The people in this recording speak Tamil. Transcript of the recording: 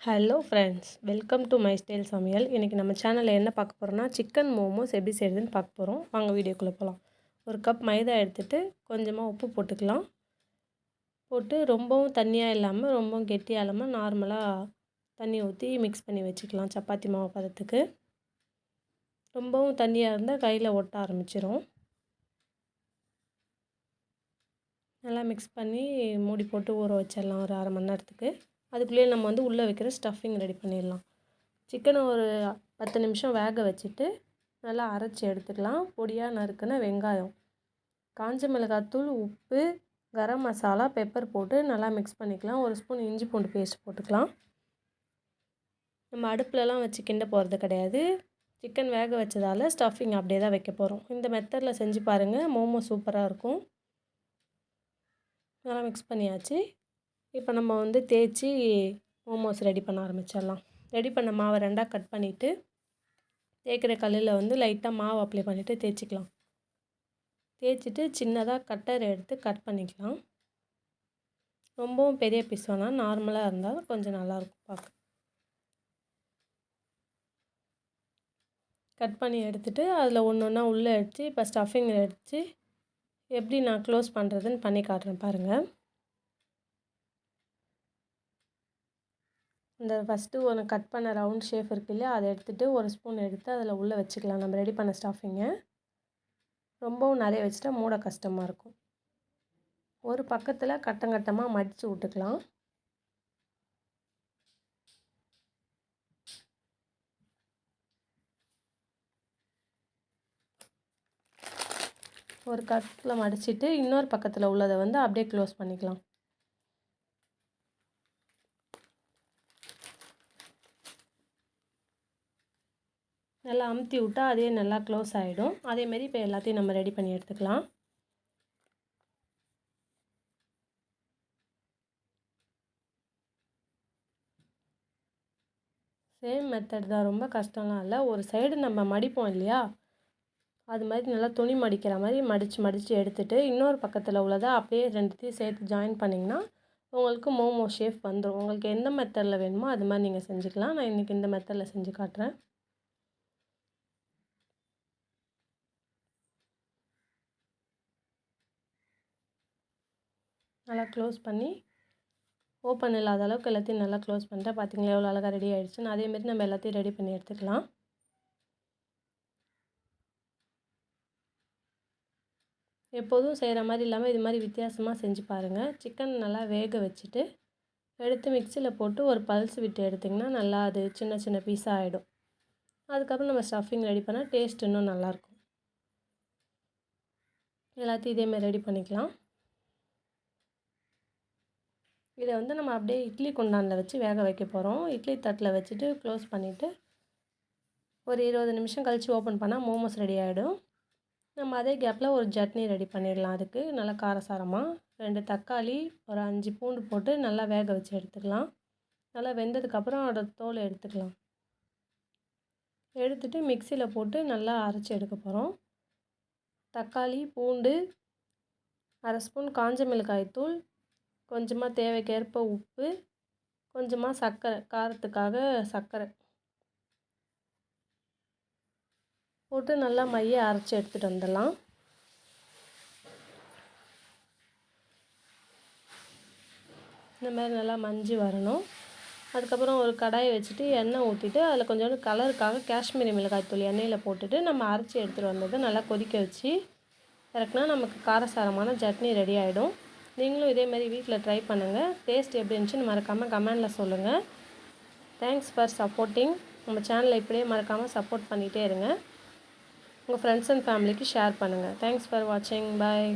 Hello friends, welcome to my style சமையல். இன்றைக்கி நம்ம சேனலில் என்ன பார்க்க போகிறோன்னா, சிக்கன் மோமோஸ் எப்படி செய்கிறதுன்னு பார்க்க போகிறோம். வாங்க வீடியோக்குள்ளே போகலாம். ஒரு கப் மைதா எடுத்துகிட்டு கொஞ்சமாக உப்பு போட்டுக்கலாம். போட்டு ரொம்பவும் தண்ணியாக இல்லாமல் ரொம்பவும் கெட்டியாக இல்லாமல் நார்மலாக தண்ணி ஊற்றி மிக்ஸ் பண்ணி வச்சுக்கலாம் சப்பாத்தி மாவு பதத்துக்கு. ரொம்பவும் தண்ணியாக இருந்தால் கையில் ஒட்ட ஆரம்பிச்சிடும். நல்லா மிக்ஸ் பண்ணி மூடி போட்டு ஊற வச்சிடலாம் ஒரு அரை மணி நேரத்துக்கு. அதுக்குள்ளேயே நம்ம உள்ளே வைக்கிற ஸ்டஃபிங் ரெடி பண்ணிடலாம். சிக்கனை ஒரு 10 நிமிஷம் வேக வச்சுட்டு நல்லா அரைச்சி எடுத்துக்கலாம். பொடியாக நறுக்கின வெங்காயம், காஞ்ச மிளகாத்தூள், உப்பு, கரம் மசாலா, பெப்பர் போட்டு நல்லா மிக்ஸ் பண்ணிக்கலாம். ஒரு ஸ்பூன் இஞ்சி பூண்டு பேஸ்ட் போட்டுக்கலாம். நம்ம அடுப்புலலாம் வச்சு கிண்ட போகிறது கிடையாது. சிக்கன் வேக வச்சதால் ஸ்டஃபிங் அப்படியே தான் வைக்க போகிறோம். இந்த மெத்தடில் செஞ்சு பாருங்கள், மோமோ சூப்பராக இருக்கும். நல்லா மிக்ஸ் பண்ணியாச்சு. இப்போ நம்ம தேய்ச்சி மோமோஸ் ரெடி பண்ண ஆரம்பிச்சிடலாம். ரெடி பண்ண மாவை ரெண்டாக கட் பண்ணிவிட்டு தேய்க்கிற கல்லில் லைட்டாக மாவு அப்ளை பண்ணிவிட்டு தேய்ச்சிக்கலாம். தேய்ச்சிட்டு சின்னதாக கட்டர் எடுத்து கட் பண்ணிக்கலாம். ரொம்பவும் பெரிய பீஸ் வேணால், நார்மலாக இருந்தால் கொஞ்சம் நல்லாயிருக்கும் பார்க்க. கட் பண்ணி எடுத்துகிட்டு அதில் ஒன்று ஒன்றா உள்ளே எடுத்து இப்போ ஸ்டஃபிங் எடுத்து எப்படி நான் க்ளோஸ் பண்ணுறதுன்னு பண்ணி காட்டுறேன் பாருங்கள். இந்த ஃபஸ்ட்டு ஒன்று கட் பண்ண ரவுண்ட் ஷேப் இருக்கு இல்லையா, அதை எடுத்துகிட்டு ஒரு ஸ்பூன் எடுத்து அதில் உள்ளே வச்சுக்கலாம். நம்ம ரெடி பண்ண ஸ்டஃபிங்கை ரொம்பவும் நிறைய வச்சுட்டா மூட கஷ்டமாக இருக்கும். ஒரு பக்கத்தில் கட்டமாக மடித்து விட்டுக்கலாம். ஒரு கட்டில் மடிச்சுட்டு இன்னொரு பக்கத்தில் உள்ளதை அப்படியே க்ளோஸ் பண்ணிக்கலாம். நல்லா அமுத்தி விட்டால் அதே நல்லா க்ளோஸ் ஆகிடும். அதேமாரி இப்போ எல்லாத்தையும் நம்ம ரெடி பண்ணி எடுத்துக்கலாம். சேம் மெத்தட் தான், ரொம்ப கஷ்டம்லாம் இல்லை. ஒரு சைடு நம்ம மடிப்போம் இல்லையா, அது மாதிரி நல்லா துணி மடிக்கிற மாதிரி மடித்து எடுத்துகிட்டு இன்னொரு பக்கத்தில் உள்ளதை அப்படியே ரெண்டுத்தையும் சேர்த்து ஜாயின் பண்ணிங்கன்னா உங்களுக்கு மோமோ ஷேப் வந்துடும். உங்களுக்கு எந்த மெத்தடில் வேணுமோ அது மாதிரி நீங்கள் செஞ்சுக்கலாம். நான் இன்றைக்கி இந்த மெத்தடில் செஞ்சு காட்டுறேன். நல்லா க்ளோஸ் பண்ணி ஓப்பன் இல்லாத அளவுக்கு எல்லாத்தையும் நல்லா க்ளோஸ் பண்ணிட்டேன். பார்த்திங்களா எவ்வளோ அழகாக ரெடி ஆகிடுச்சுன்னு. அதேமாரி நம்ம எல்லாத்தையும் ரெடி பண்ணி எடுத்துக்கலாம். எப்போதும் செய்கிற மாதிரி இல்லாமல் இது மாதிரி வித்தியாசமாக செஞ்சு பாருங்கள். சிக்கன் நல்லா வேக வச்சுட்டு எடுத்து மிக்சியில் போட்டு ஒரு பல்ஸ் விட்டு எடுத்திங்கன்னா நல்லா அது சின்ன சின்ன பீஸாக ஆகிடும். அதுக்கப்புறம் நம்ம ஸ்டஃபிங் ரெடி பண்ணால் டேஸ்ட் இன்னும் நல்லாயிருக்கும். எல்லாத்தையும் இதேமாதிரி ரெடி பண்ணிக்கலாம். இதை நம்ம அப்படியே இட்லி குண்டானில் வச்சு வேக வைக்க போகிறோம். இட்லி தட்டில் வச்சுட்டு க்ளோஸ் பண்ணிவிட்டு ஒரு 20 நிமிஷம் கழித்து ஓப்பன் பண்ணால் மோமோஸ் ரெடி ஆகிடும். நம்ம அதே கேப்பில் ஒரு சட்னி ரெடி பண்ணிடலாம். அதுக்கு நல்லா காரசாரமாக 2 தக்காளி, ஒரு 5 பூண்டு போட்டு நல்லா வேக வச்சு எடுத்துக்கலாம். நல்லா வெந்ததுக்கப்புறம் அதோட தோலை எடுத்துக்கலாம். எடுத்துகிட்டு மிக்சியில் போட்டு நல்லா அரைச்சி எடுக்க போகிறோம். தக்காளி, பூண்டு, அரை ஸ்பூன் காஞ்ச மிளகாய் தூள், கொஞ்சமாக தேவைக்கேற்ப உப்பு, கொஞ்சமாக சர்க்கரை, காரத்துக்காக சர்க்கரை போட்டு நல்லா மைய அரைச்சி எடுத்துகிட்டு வந்துடலாம். இந்த மாதிரி நல்லா மஞ்சி வரணும். அதுக்கப்புறம் ஒரு கடாயை வச்சுட்டு எண்ணெய் ஊற்றிட்டு அதில் கொஞ்சோண்டு கலருக்காக காஷ்மீரி மிளகாய் தூள் எண்ணெயில் போட்டுட்டு நம்ம அரைச்சி எடுத்துகிட்டு வந்ததை நல்லா கொதிக்க வச்சு இறக்குனா நமக்கு காரசாரமான சட்னி ரெடி ஆகிடும். நீங்களும் இதேமாரி வீட்டில் ட்ரை பண்ணுங்கள். டேஸ்ட் எப்படி இருந்துச்சுன்னு மறக்காமல் கமெண்டில் சொல்லுங்கள். Thanks for supporting. நம்ம சேனலை இப்படியே மறக்காமல் சப்போர்ட் பண்ணிகிட்டே இருங்க. உங்கள் ஃப்ரெண்ட்ஸ் அண்ட் ஃபேமிலிக்கு ஷேர் பண்ணுங்கள். தேங்க்ஸ் ஃபார் வாட்சிங். பாய்.